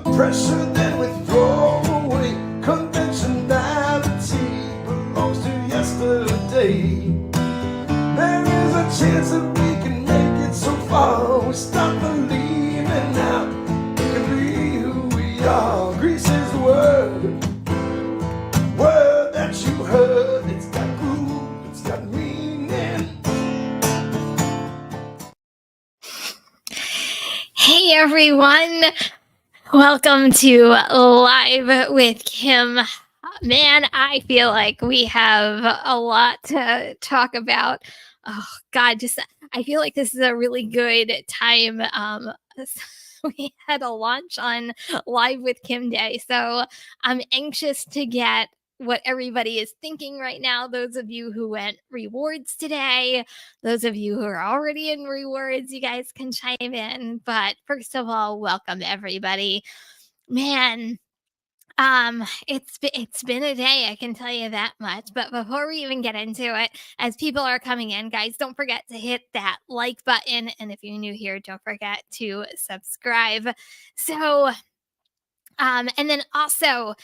Pressure then we throw away. Conventionality belongs to yesterday. There is a chance that we can make it so far. We stop believing now we can be who we are. Greece is the word that you heard. It's got groove, it's got meaning. Hey everyone, welcome to Live with Kim. Man, I feel like we have a lot to talk about. Oh God, I feel like this is a really good time. We had a launch on Live with Kim Day, so I'm anxious to get what everybody is thinking right now. Those of you who went rewards today, those of you who are already in rewards, you guys can chime in. But first of all, welcome everybody. Man, it's been a day, I can tell you that much. But before we even get into it, as people are coming in, guys, don't forget to hit that like button, and if you're new here, don't forget to subscribe. So, and then also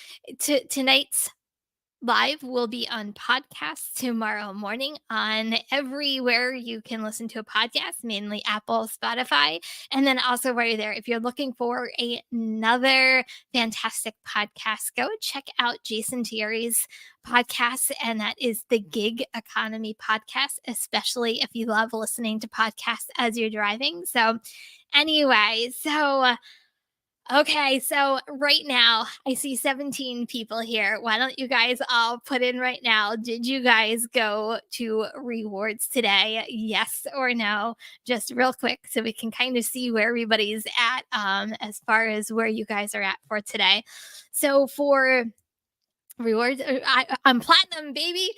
tonight's live will be on podcasts tomorrow morning on everywhere you can listen to a podcast, mainly Apple, Spotify, and then also while you're there, if you're looking for another fantastic podcast, go check out Jason Thierry's podcast, and that is the Gig Economy podcast, especially if you love listening to podcasts as you're driving. So anyway, Okay, so right now I see 17 people here. Why don't you guys all put in right now? Did you guys go to rewards today? Yes or no? Just real quick so we can kind of see where everybody's at as far as where you guys are at for today. So for rewards, I'm platinum, baby.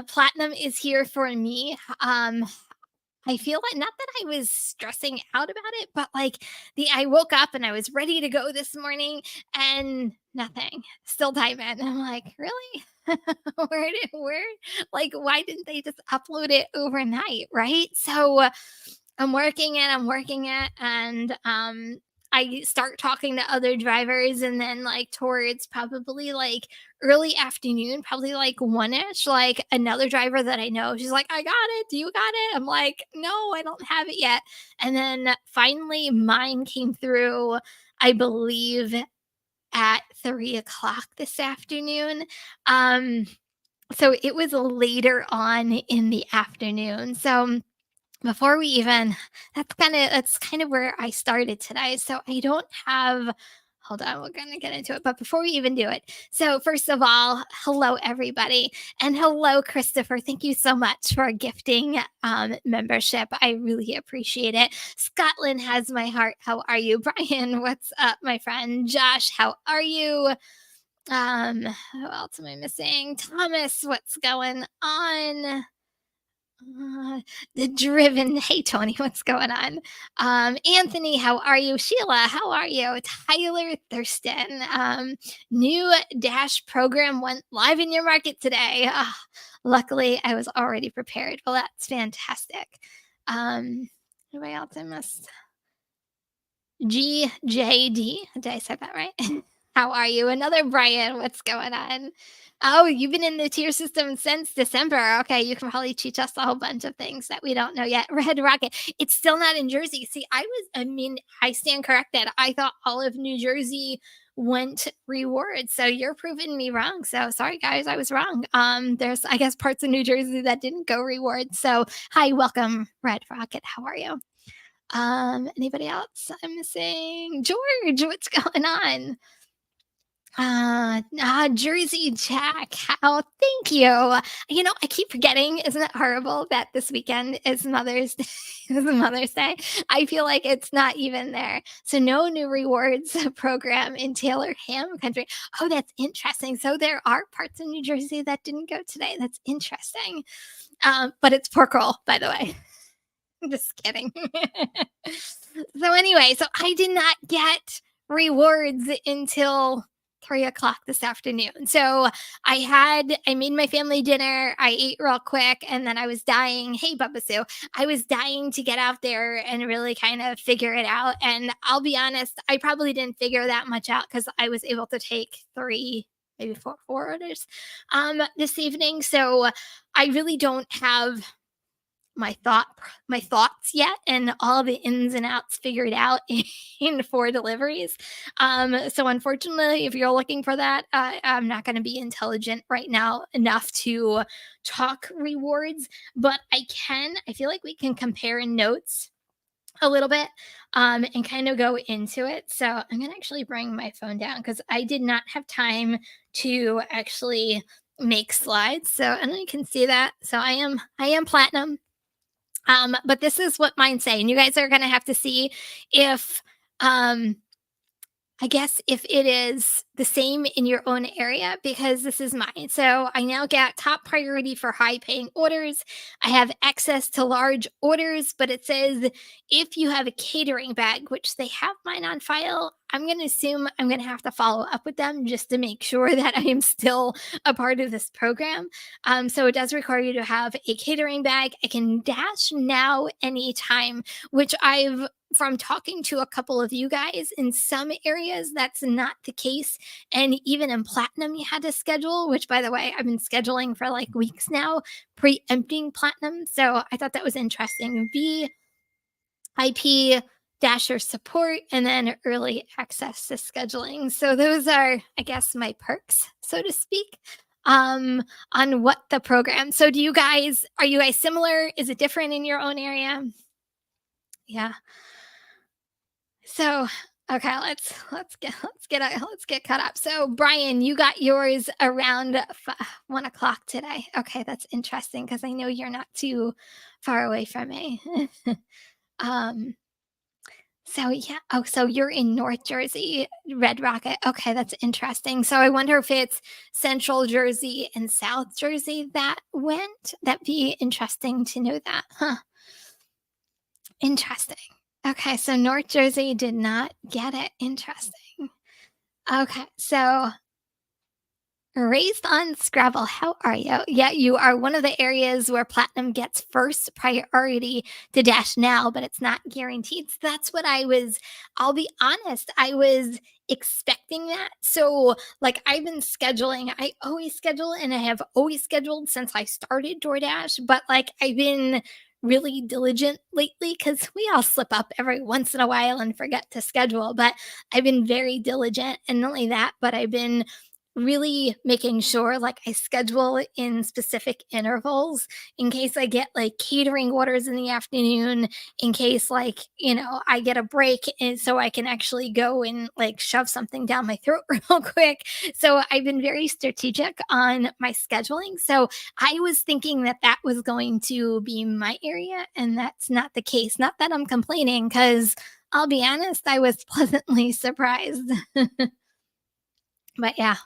Platinum is here for me. I feel like not that I was stressing out about it, but like I woke up and I was ready to go this morning and nothing. Still diamond. I'm like, really? Why didn't they just upload it overnight? Right. So I'm working it, and I start talking to other drivers, and then like towards probably like early afternoon, probably like one-ish, like another driver that I know, she's like, I got it. Do you got it? I'm like, no, I don't have it yet. And then finally mine came through, I believe at 3 o'clock this afternoon. So it was later on in the afternoon. So before we even that's kind of where I started today. So I don't have hold on, we're going to get into it. But before we even do it, so first of all, hello everybody, and hello Christopher. Thank you so much for gifting membership. I really appreciate it. Scotland has my heart. How are you? Brian, what's up, my friend? Josh, how are you? Who else am I missing? Thomas, what's going on? The driven. Hey, Tony, what's going on? Anthony, how are you? Sheila, how are you? Tyler Thurston. New Dash program went live in your market today. Luckily, I was already prepared. Well, that's fantastic. Anybody else I missed? GJD. Did I say that right? How are you? Another Brian. What's going on? Oh, you've been in the tier system since December. Okay, you can probably teach us a whole bunch of things that we don't know yet. Red Rocket. It's still not in Jersey. See, I stand corrected. I thought all of New Jersey went rewards. So you're proving me wrong. So sorry guys, I was wrong. There's I guess parts of New Jersey that didn't go rewards. So hi, welcome, Red Rocket. How are you? Anybody else I'm missing? George, what's going on? Jersey Jack, how thank you. You know, I keep forgetting, isn't it horrible that this weekend is Mother's Day? Is Mother's Day? I feel like it's not even there. So no new rewards program in Taylor Ham Country. Oh, that's interesting. So there are parts of New Jersey that didn't go today. That's interesting. But it's pork roll, by the way. Just kidding. So anyway, so I did not get rewards until 3 o'clock this afternoon. So I made my family dinner. I ate real quick and then I was dying. Hey, Bubba Sue. I was dying to get out there and really kind of figure it out. And I'll be honest, I probably didn't figure that much out because I was able to take three, maybe four orders this evening. So I really don't have my thought my thoughts yet and all the ins and outs figured out in 4 deliveries. So unfortunately, if you're looking for that, I'm not going to be intelligent right now enough to talk rewards, but I feel like we can compare notes a little bit and kind of go into it. So I'm going to actually bring my phone down because I did not have time to actually make slides. So and you can see that. So I am platinum, but this is what mine say, and you guys are gonna have to see if I guess if it is the same in your own area because this is mine. So I now get top priority for high paying orders. I have access to large orders, but it says if you have a catering bag, which they have mine on file, I'm going to assume I'm going to have to follow up with them just to make sure that I am still a part of this program. So it does require you to have a catering bag. I can dash now anytime, which I've from talking to a couple of you guys in some areas that's not the case, and even in platinum you had to schedule, which by the way I've been scheduling for like weeks now, preempting platinum. So I thought that was interesting. VIP dasher support and then early access to scheduling. So those are, I guess, my perks, so to speak, on what the program. So are you guys similar? Is it different in your own area? Yeah. So, okay, let's get caught up. So, Brian, you got yours around 1 o'clock today. Okay, that's interesting because I know you're not too far away from me. um, so yeah. Oh, so you're in North Jersey, Red Rocket. Okay, that's interesting. So I wonder if it's Central Jersey and South Jersey that went. That'd be interesting to know that. Huh. Interesting. Okay, so North Jersey did not get it. Interesting. Okay, so raised on Scrabble, how are you? Yeah, you are one of the areas where Platinum gets first priority to Dash Now, but it's not guaranteed. So that's what I'll be honest, I was expecting that. So, like, I've been scheduling, I always schedule, and I have always scheduled since I started DoorDash, but like, I've been really diligent lately because we all slip up every once in a while and forget to schedule. But I've been very diligent, and not only that, but I've been really making sure like I schedule in specific intervals in case I get like catering orders in the afternoon, in case like, I get a break and so I can actually go and like shove something down my throat real quick. So I've been very strategic on my scheduling. So I was thinking that that was going to be my area, and that's not the case. Not that I'm complaining, because I'll be honest, I was pleasantly surprised. But yeah.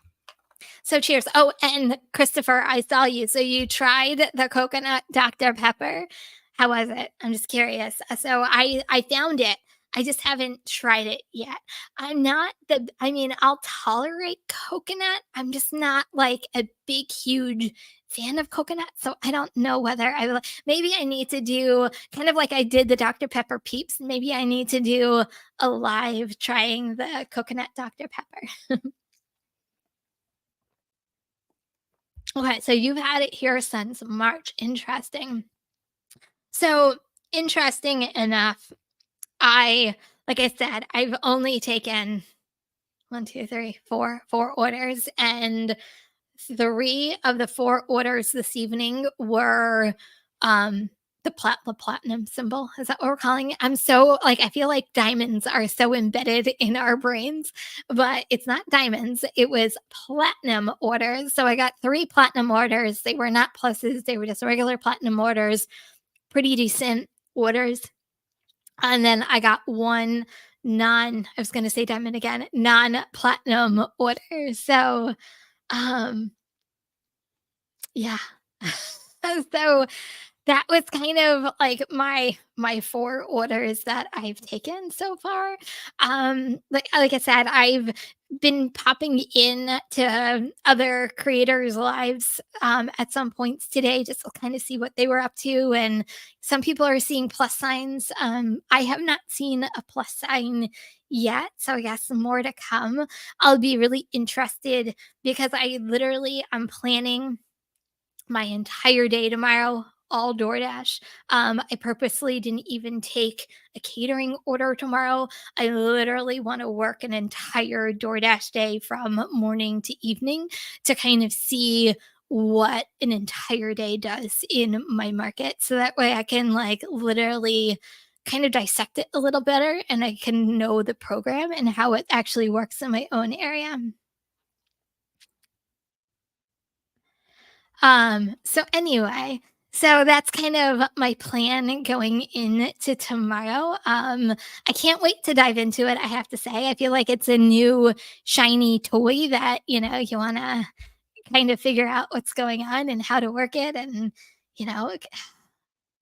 So cheers. Oh, and Christopher, I saw you. So you tried the coconut Dr. Pepper. How was it? I'm just curious. So I found it. I just haven't tried it yet. I'll tolerate coconut. I'm just not like a big, huge fan of coconut. So I don't know whether maybe I need to do kind of like I did the Dr. Pepper peeps. Maybe I need to do a live trying the coconut Dr. Pepper. Okay, so you've had it here since March. Interesting. So, interesting enough, like I said, I've only taken one, two, three, four orders, and three of the four orders this evening were um the platinum symbol. Is that what we're calling it? I'm so like I feel like diamonds are so embedded in our brains, but it's not diamonds. It was platinum orders. So I got three platinum orders. They were not pluses, they were just regular platinum orders, pretty decent orders. And then I got one I was gonna say diamond again, non-platinum order. So um yeah. So that was kind of like my 4 orders that I've taken so far. Like I said, I've been popping in to other creators' lives, at some points today just to kind of see what they were up to, and some people are seeing plus signs. I have not seen a plus sign yet, so I guess more to come. I'll be really interested because I'm planning my entire day tomorrow, all DoorDash. I purposely didn't even take a catering order tomorrow. I literally want to work an entire DoorDash day from morning to evening to kind of see what an entire day does in my market. So that way I can like literally kind of dissect it a little better and I can know the program and how it actually works in my own area. So anyway, so that's kind of my plan going into tomorrow. I can't wait to dive into it, I have to say. I feel like it's a new shiny toy that, you want to kind of figure out what's going on and how to work it and you know,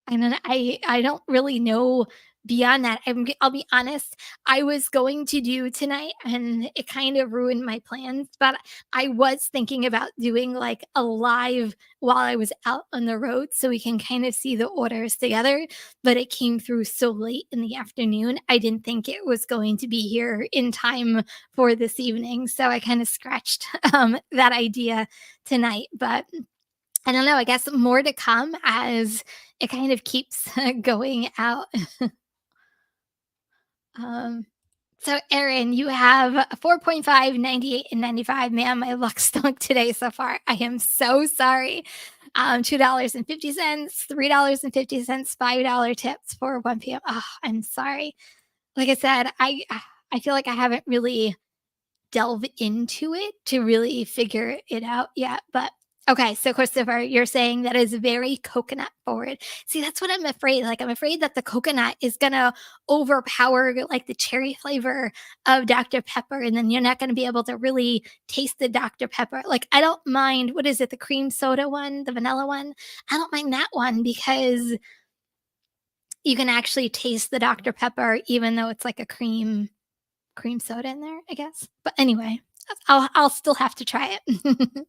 I don't really know beyond that. I'll be honest, I was going to do tonight and it kind of ruined my plans, but I was thinking about doing like a live while I was out on the road so we can kind of see the orders together, but it came through so late in the afternoon. I didn't think it was going to be here in time for this evening, so I kind of scratched that idea tonight, but I don't know, I guess more to come as it kind of keeps going out. Um, so Erin, you have a 4.5, 98, and 95. Man, my luck stunk today so far. I am so sorry. $2.50, $3.50, $5 tips for 1 p.m. Oh, I'm sorry. Like I said, I feel like I haven't really delve into it to really figure it out yet. But okay, so Christopher, you're saying that is very coconut forward. See, that's what I'm afraid. Like, I'm afraid that the coconut is gonna overpower like the cherry flavor of Dr. Pepper, and then you're not gonna be able to really taste the Dr. Pepper. Like, I don't mind what is it, the cream soda one, the vanilla one. I don't mind that one because you can actually taste the Dr. Pepper even though it's like a cream soda in there, I guess. But anyway, I'll still have to try it.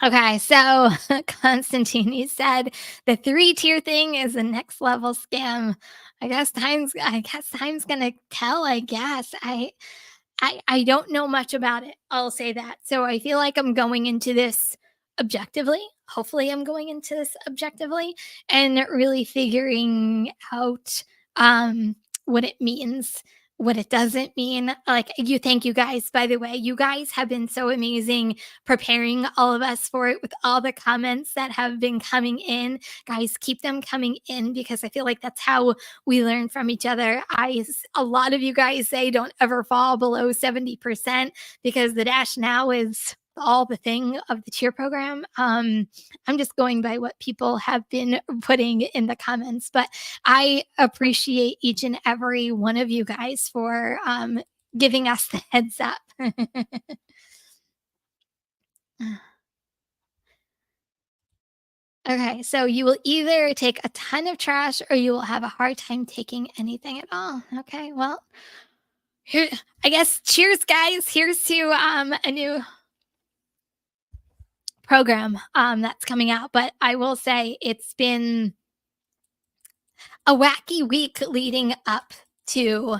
Okay, so Constantine, you said the 3-tier thing is the next level scam. I guess time's gonna tell, I guess. I don't know much about it. I'll say that. So I feel like I'm going into this objectively. Hopefully I'm going into this objectively and really figuring out what it means, what it doesn't mean. Like you thank you guys by the way. You guys have been so amazing preparing all of us for it with all the comments that have been coming in. Guys, keep them coming in because I feel like that's how we learn from each other. A lot of you guys say don't ever fall below 70% because the dash now is all the thing of the cheer program. I'm just going by what people have been putting in the comments, but I appreciate each and every one of you guys for giving us the heads up. Okay, so you will either take a ton of trash or you will have a hard time taking anything at all. Okay, well, here, I guess cheers, guys. Here's to a new program that's coming out. But I will say it's been a wacky week leading up to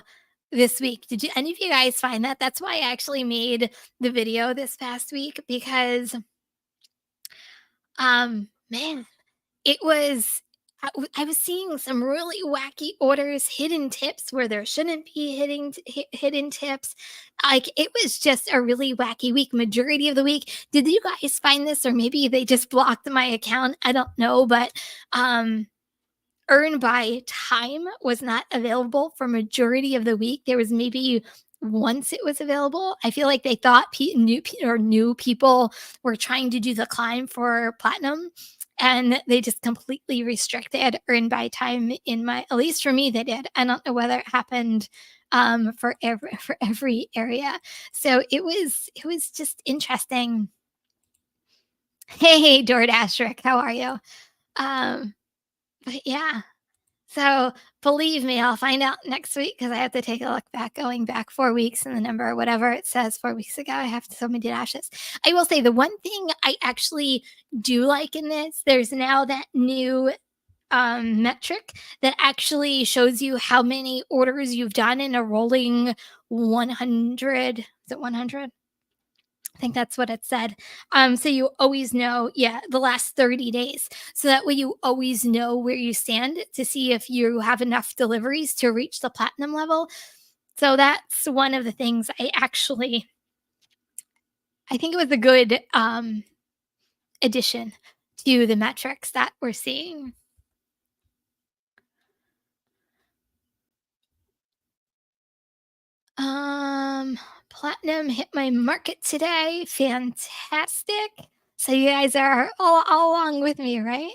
this week. Did you any of you guys find that? That's why I actually made the video this past week because man, it was I was seeing some really wacky orders, hidden tips where there shouldn't be hidden tips. Like it was just a really wacky week. Majority of the week. Did you guys find this, or maybe they just blocked my account? I don't know, but earn by time was not available for majority of the week. There was maybe once it was available. I feel like they thought new people were trying to do the climb for platinum and they just completely restricted earn by time in my at least for me they did. I don't know whether it happened for every area. So it was just interesting. Hey, DoorDash Rick, how are you? Um, but yeah. So believe me, I'll find out next week because I have to take a look back, going back 4 weeks and the number, whatever it says 4 weeks ago. I have so many dashes. I will say the one thing I actually do like in this, there's now that new metric that actually shows you how many orders you've done in a rolling 100. Is it 100? I think that's what it said. So you always know, yeah, the last 30 days. So that way you always know where you stand to see if you have enough deliveries to reach the platinum level. So that's one of the things I think it was a good addition to the metrics that we're seeing. Um, Platinum hit my market today. Fantastic. So you guys are all along with me, right?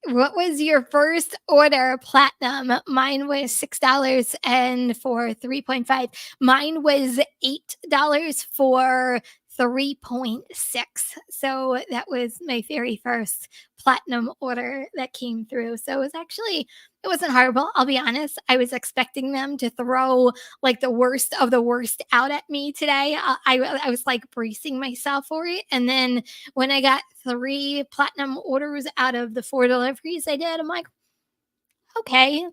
What was your first order platinum? Mine was $6 and for 3.5. Mine was $8 for 3.6. So that was my very first platinum order that came through. So it wasn't horrible. I'll be honest. I was expecting them to throw like the worst of the worst out at me today. I was like bracing myself for it. And then when I got 3 platinum orders out of the 4 deliveries I did, I'm like, "Okay,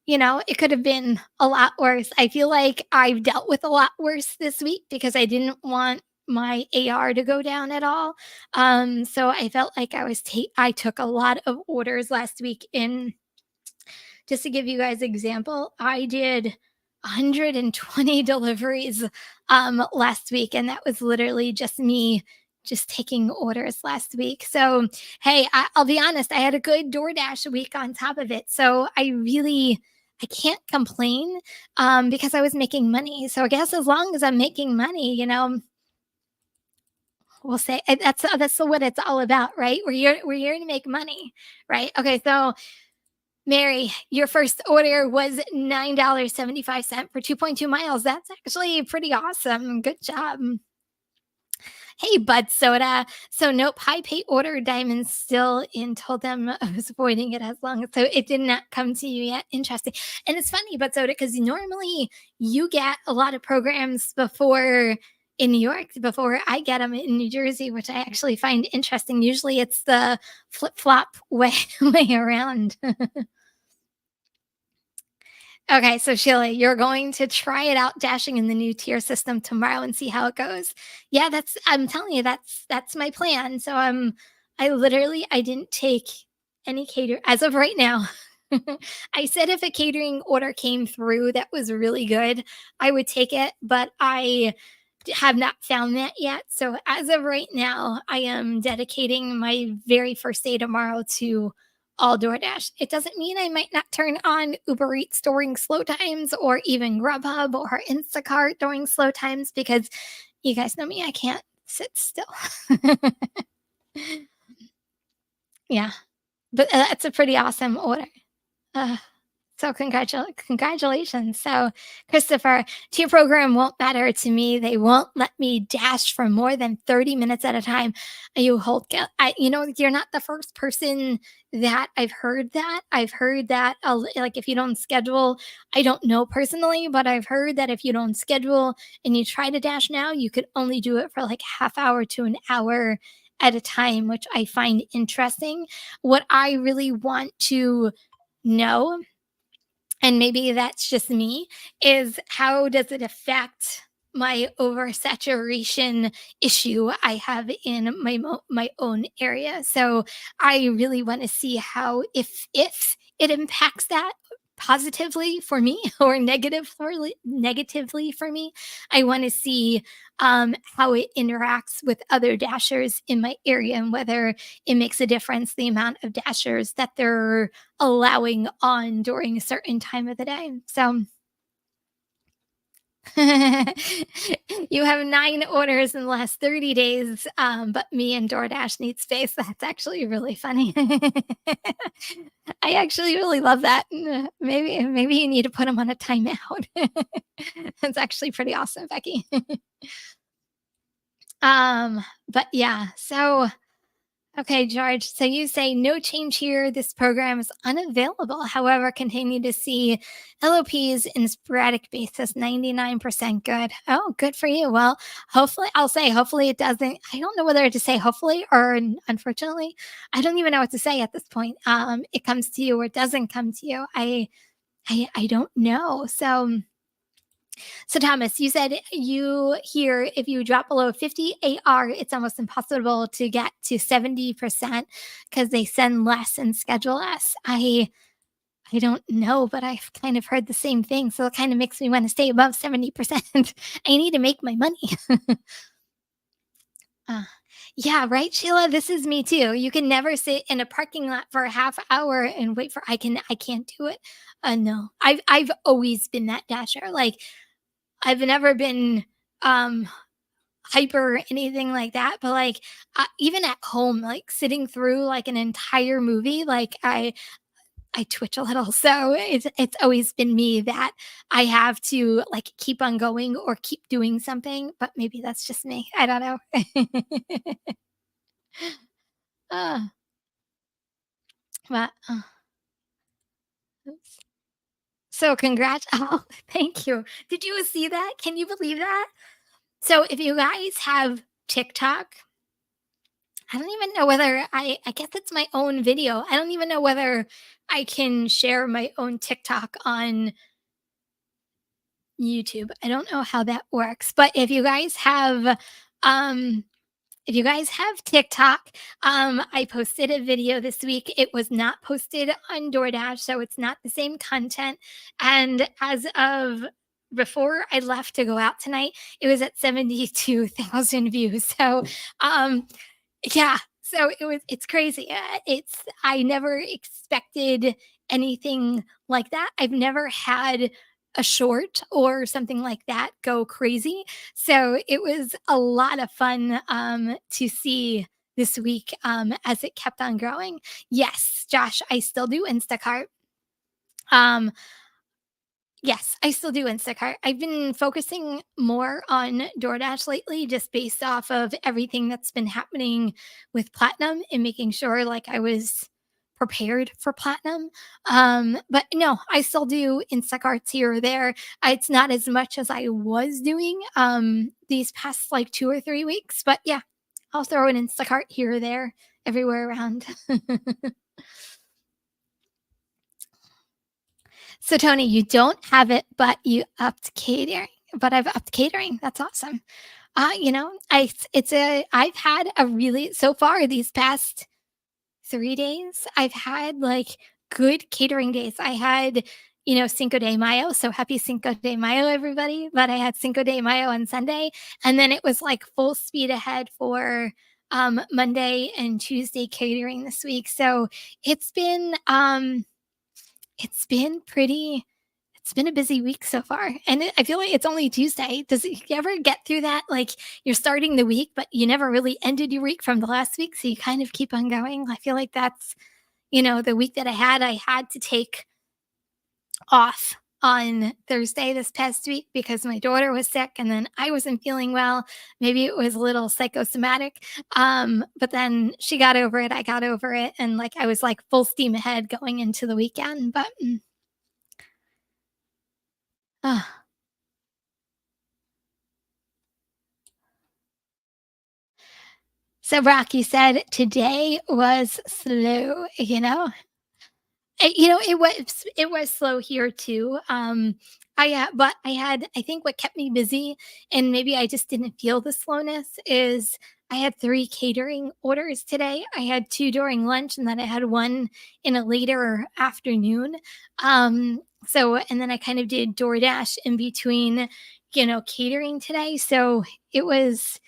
it could have been a lot worse." I feel like I've dealt with a lot worse this week because I didn't want my AR to go down at all. So I felt like I took a lot of orders last week in. Just to give you guys example, I did 120 deliveries last week, and that was literally just me just taking orders last week. So, hey, I'll be honest, I had a good DoorDash week on top of it. So I can't complain because I was making money. So I guess as long as I'm making money, we'll say that's what it's all about, right? We're here to make money, right? Okay, so Mary, your first order was $9.75 for 2.2 miles. That's actually pretty awesome. Good job. Hey, Bud Soda. So, nope, high pay order diamonds still in. Told them I was avoiding it as long as so it did not come to you yet. Interesting. And it's funny, Bud Soda, because normally you get a lot of programs before in New York before I get them in New Jersey, which I actually find interesting. Usually it's the flip flop way around. Okay, so Sheila, you're going to try it out dashing in the new tier system tomorrow and see how it goes. Yeah, I'm telling you, that's my plan. So I didn't take any cater as of right now. I said if a catering order came through that was really good, I would take it, but have not found that yet. So as of right now, I am dedicating my very first day tomorrow to all DoorDash. It doesn't mean I might not turn on Uber Eats during slow times or even Grubhub or Instacart during slow times because you guys know me, I can't sit still. Yeah, but that's a pretty awesome order. Uh, So congratulations. So, Christopher, tier program won't matter to me. They won't let me dash for more than 30 minutes at a time. You hold you're not the first person that I've heard that. I've heard that like if you don't schedule, I don't know personally, but I've heard that if you don't schedule and you try to dash now, you could only do it for like half hour to an hour at a time, which I find interesting. What I really want to know, and maybe that's just me, is how does it affect my oversaturation issue I have in my own area? So I really want to see how if it impacts that positively for me or negatively for me. I want to see how it interacts with other dashers in my area and whether it makes a difference the amount of dashers that they're allowing on during a certain time of the day. So you have 9 orders in the last 30 days, but me and DoorDash need space. That's actually really funny. I actually really love that. Maybe you need to put them on a timeout. That's actually pretty awesome, Becky. But yeah, so Okay, George. So you say no change here. This program is unavailable. However, continue to see LOPs in sporadic basis. 99% good. Oh, good for you. Well, hopefully, I'll say hopefully it doesn't. I don't know whether to say hopefully or unfortunately. I don't even know what to say at this point. It comes to you or it doesn't come to you. I don't know. So, Thomas, you said you here, if you drop below 50 AR, it's almost impossible to get to 70% because they send less and schedule less. I don't know, but I've kind of heard the same thing. So it kind of makes me want to stay above 70%. I need to make my money. Uh, yeah, right, Sheila. This is me too. You can never sit in a parking lot for a half hour and wait for I can't do it. No. I've always been that dasher. Like I've never been um hyper or anything like that, but like even at home, like sitting through like an entire movie, like I twitch a little. So it's always been me that I have to like keep on going or keep doing something, but maybe that's just me. I don't know. uh, but oops. So congrats. Oh, thank you. Did you see that? Can you believe that? So if you guys have TikTok, I don't even know whether I guess it's my own video. I don't even know whether I can share my own TikTok on YouTube. I don't know how that works, but um if you guys have TikTok, I posted a video this week. It was not posted on DoorDash, so it's not the same content. And as of before I left to go out tonight, it was at 72,000 views. So, um, yeah, so it's crazy. It's I never expected anything like that. I've never had a short or something like that go crazy. So it was a lot of fun to see this week as it kept on growing. Yes, Josh, I still do Instacart. Um, Yes, I still do Instacart. I've been focusing more on DoorDash lately just based off of everything that's been happening with Platinum and making sure like I was prepared for Platinum. But no, I still do Instacarts here or there. It's not as much as I was doing these past like 2 or 3 weeks, but yeah, I'll throw an Instacart here or there everywhere around. So Tony, you don't have it, but you upped catering. But I've upped catering. That's awesome. I've had a really so far these past 3 days, I've had like good catering days. I had, Cinco de Mayo. So happy Cinco de Mayo, everybody. But I had Cinco de Mayo on Sunday. And then it was like full speed ahead for Monday and Tuesday catering this week. So it's been it's been pretty it's been a busy week so far, and I feel like it's only Tuesday. Does it you ever get through that? Like, you're starting the week, but you never really ended your week from the last week, so you kind of keep on going. I feel like that's, the week that I had to take off on Thursday this past week because my daughter was sick and then I wasn't feeling well. Maybe it was a little psychosomatic. But then she got over it, I got over it, and, like, I was, like, full steam ahead going into the weekend, but, uh, so Rocky said today was slow, it was slow here too. But I think what kept me busy, and maybe I just didn't feel the slowness, is I had 3 catering orders today. I had 2 during lunch, and then I had 1 in a later afternoon. And then I kind of did DoorDash in between, catering today. So it was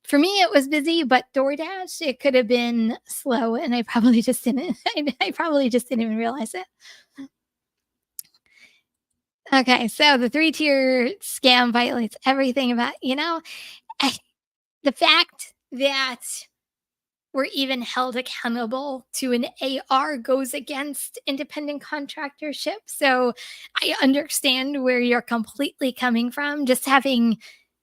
for me, it was busy, but DoorDash, it could have been slow, and I probably just didn't I probably just didn't even realize it. Okay, so the 3-tier scam violates everything about, I the fact that we're even held accountable to an AR goes against independent contractorship. So I understand where you're completely coming from. Just having,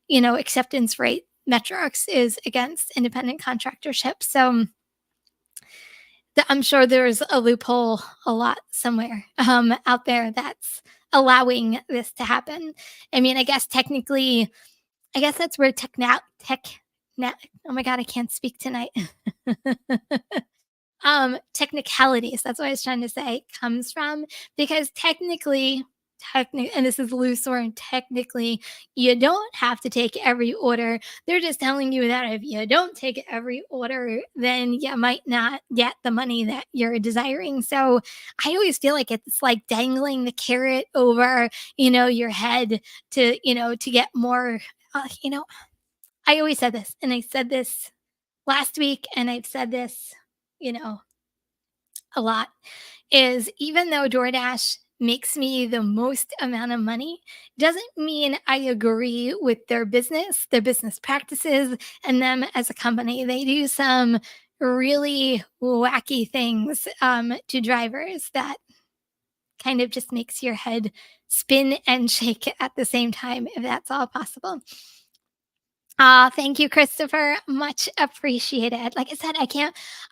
acceptance rate Metrix is against independent contractorship. So I'm sure there's a loophole a lot somewhere out there that's allowing this to happen. I mean, I guess technically, I guess that's where oh my god, I can't speak tonight. Technicalities, that's what I was trying to say, comes from, because and this is a loose word, technically, you don't have to take every order. They're just telling you that if you don't take every order, then you might not get the money that you're desiring. So I always feel like it's like dangling the carrot over, your head to get more. I always said this, and I said this last week, and I've said this, you know, a lot, is even though DoorDash makes me the most amount of money, doesn't mean I agree with their business practices, and them as a company. They do some really wacky things to drivers that kind of just makes your head spin and shake at the same time, if that's all possible. Thank you, Christopher. Much appreciated. Like I said,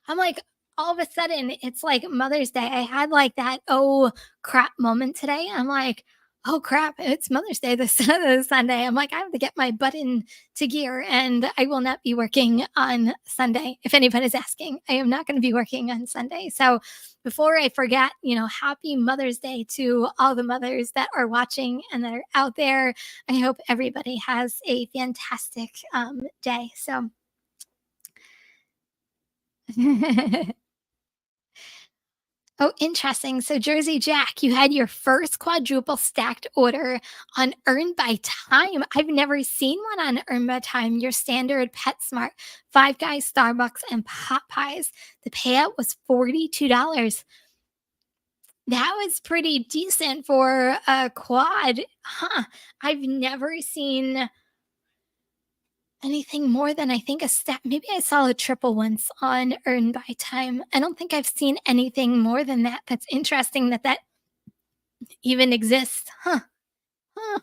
I'm like, all of a sudden, it's like Mother's Day. I had like that, oh crap moment today. I'm like, oh crap, it's Mother's Day this, this Sunday. I'm like, I have to get my butt into gear, and I will not be working on Sunday. If anybody's asking, I am not going to be working on Sunday. So before I forget, happy Mother's Day to all the mothers that are watching and that are out there. I hope everybody has a fantastic day. So, oh, interesting. So, Jersey Jack, you had your first quadruple stacked order on Earn by Time. I've never seen one on Earn by Time. Your standard PetSmart, Five Guys, Starbucks, and Popeyes. The payout was $42. That was pretty decent for a quad. Huh. I've never seen anything more than, I think, a stack. Maybe I saw a triple once on Earn by Time. I don't think I've seen anything more than that. That's interesting that that even exists. Huh. Huh.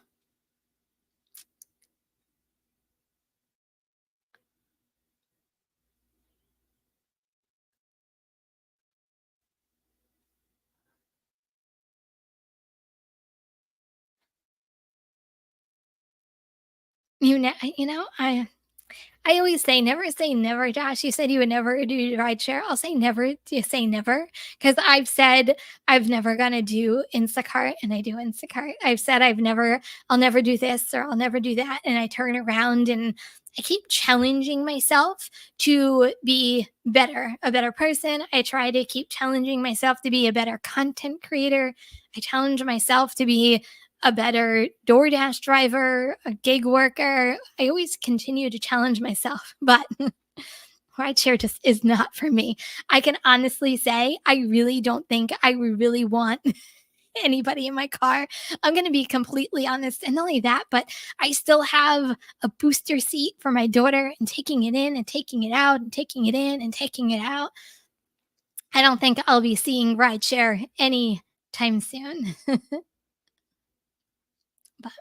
I always say never, Josh. You said you would never do rideshare. I'll say never to say never, because I've said I've never gonna do Instacart, and I do Instacart. I've said I'll never do this, or I'll never do that, and I turn around and I keep challenging myself to be better, a better person. I try to keep challenging myself to be a better content creator. I challenge myself to be a better DoorDash driver, a gig worker. I always continue to challenge myself, but rideshare just is not for me. I can honestly say I really don't think I really want anybody in my car. I'm going to be completely honest. And not only that, but I still have a booster seat for my daughter, and taking it in and taking it out and taking it in and taking it out. I don't think I'll be seeing rideshare anytime soon. But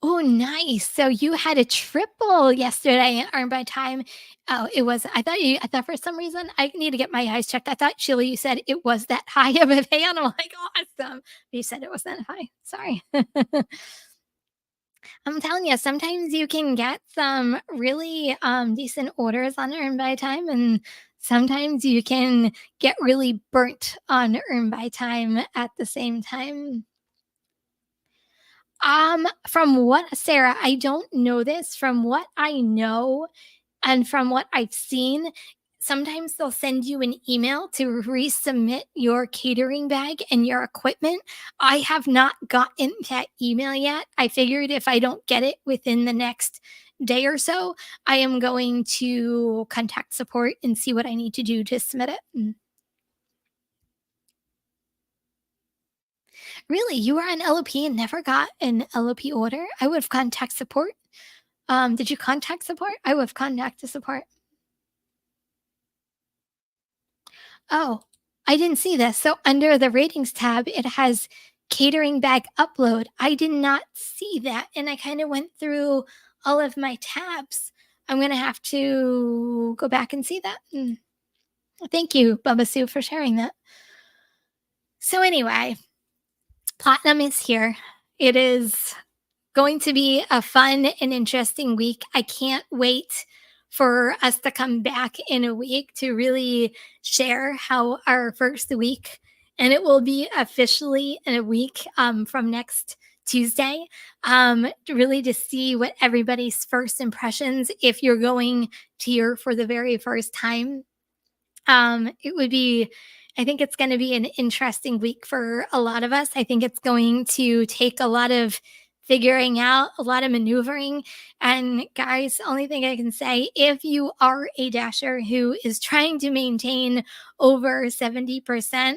oh, nice. So you had a triple yesterday in Earn by Time. Oh, it was, I thought for some reason, I need to get my eyes checked. I thought, Sheila, you said it was that high of a pay. And I'm like, awesome. You said it wasn't high. Sorry. I'm telling you, sometimes you can get some really decent orders on Earn by Time, and sometimes you can get really burnt on Earn by Time at the same time. From what, Sarah, I don't know this. From what I know and from what I've seen, sometimes they'll send you an email to resubmit your catering bag and your equipment. I have not gotten that email yet. I figured if I don't get it within the next day or so, I am going to contact support and see what I need to do to submit it. Really, you were on LOP and never got an LOP order? I would have contact support. Did you contact support? I would have contacted support. Oh, I didn't see this. So under the ratings tab, it has catering bag upload. I did not see that. And I kind of went through all of my tabs. I'm going to have to go back and see that. Thank you, Bubba Sue, for sharing that. So, anyway, Platinum is here. It is going to be a fun and interesting week. I can't wait for us to come back in a week to really share how our first week, and it will be officially in a week from next Tuesday, really to see what everybody's first impressions, if you're going here for the very first time, it would be, I think it's going to be an interesting week for a lot of us. I think it's going to take a lot of figuring out, a lot of maneuvering. And guys, only thing I can say, if you are a dasher who is trying to maintain over 70%,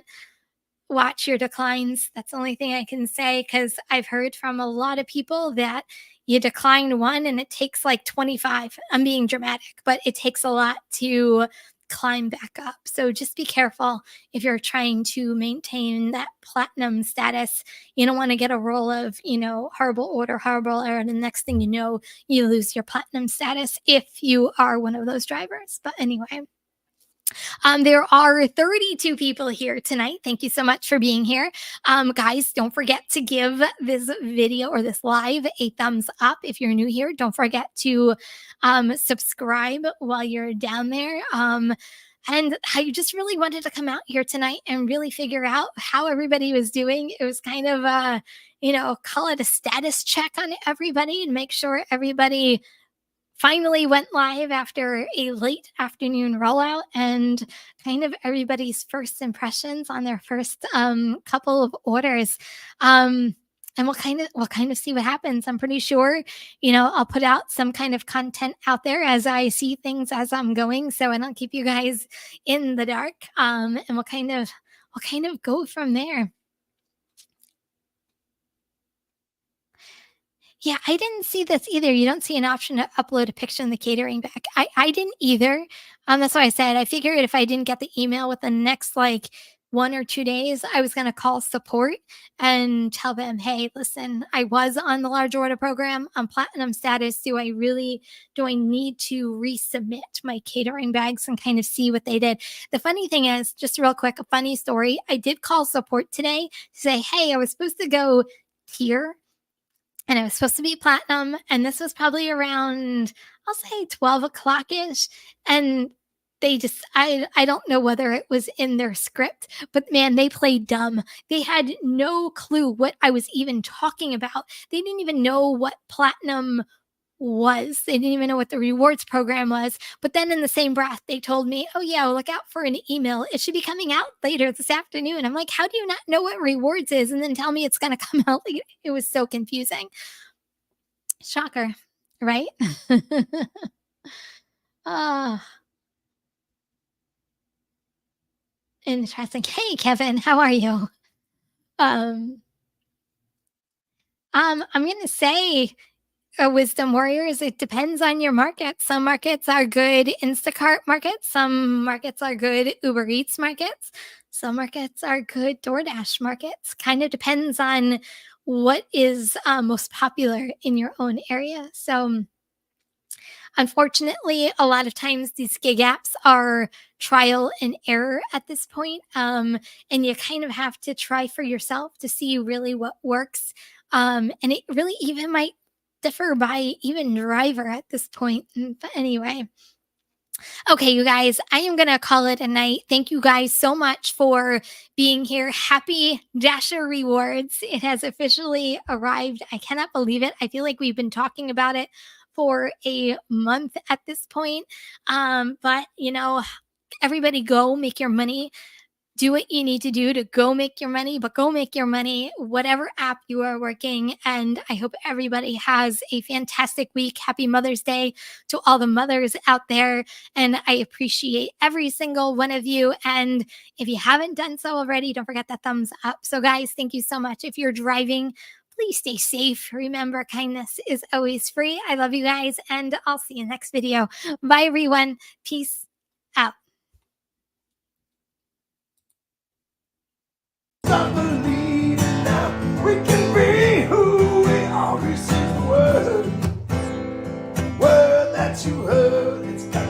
watch your declines. That's the only thing I can say, because I've heard from a lot of people that you decline one and it takes like 25. I'm being dramatic, but it takes a lot to climb back up. So just be careful if you're trying to maintain that platinum status. You don't want to get a roll of, horrible order, and the next thing you know, you lose your platinum status if you are one of those drivers. But anyway, there are 32 people here tonight. Thank you so much for being here. Guys, don't forget to give this video or this live a thumbs up. If you're new here, don't forget to subscribe while you're down there. And I just really wanted to come out here tonight and really figure out how everybody was doing. It was kind of, call it a status check on everybody and make sure everybody finally went live after a late afternoon rollout, and kind of everybody's first impressions on their first couple of orders. And we'll kind of see what happens. I'm pretty sure, I'll put out some kind of content out there as I see things as I'm going, so I don't keep you guys in the dark. And we'll kind of go from there. Yeah, I didn't see this either. You don't see an option to upload a picture in the catering bag. I didn't either. That's why I said I figured if I didn't get the email within the next like 1 or 2 days, I was gonna call support and tell them, hey, listen, I was on the large order program. I'm platinum status. Do I need to resubmit my catering bags and kind of see what they did? The funny thing is, just real quick, a funny story. I did call support today to say, hey, I was supposed to go here and it was supposed to be platinum, and this was probably around, I'll say 12 o'clock ish. And they just, I don't know whether it was in their script, but man, they played dumb. They had no clue what I was even talking about. They didn't even know what platinum was. They didn't even know what the rewards program was. But then in the same breath, they told me, oh, yeah, well, look out for an email. It should be coming out later this afternoon. I'm like, how do you not know what rewards is? And then tell me it's going to come out later. It was so confusing. Shocker, right? Ah, interesting. Hey, Kevin, how are you? Um, I'm going to say, wisdom warriors, it depends on your market. Some markets are good Instacart markets. Some markets are good Uber Eats markets. Some markets are good DoorDash markets. Kind of depends on what is most popular in your own area. So unfortunately, a lot of times these gig apps are trial and error at this point. And you kind of have to try for yourself to see really what works. And it really even might differ by even driver at this point. But anyway, okay, you guys, I am going to call it a night. Thank you guys so much for being here. Happy Dasher Rewards. It has officially arrived. I cannot believe it. I feel like we've been talking about it for a month at this point. But, everybody go make your money. Do what you need to do to go make your money, but go make your money, whatever app you are working. And I hope everybody has a fantastic week. Happy Mother's Day to all the mothers out there. And I appreciate every single one of you. And if you haven't done so already, don't forget that thumbs up. So guys, thank you so much. If you're driving, please stay safe. Remember, kindness is always free. I love you guys, and I'll see you next video. Bye, everyone. Peace out. Start believing now. We can be who we are. This is the word that you heard. It's got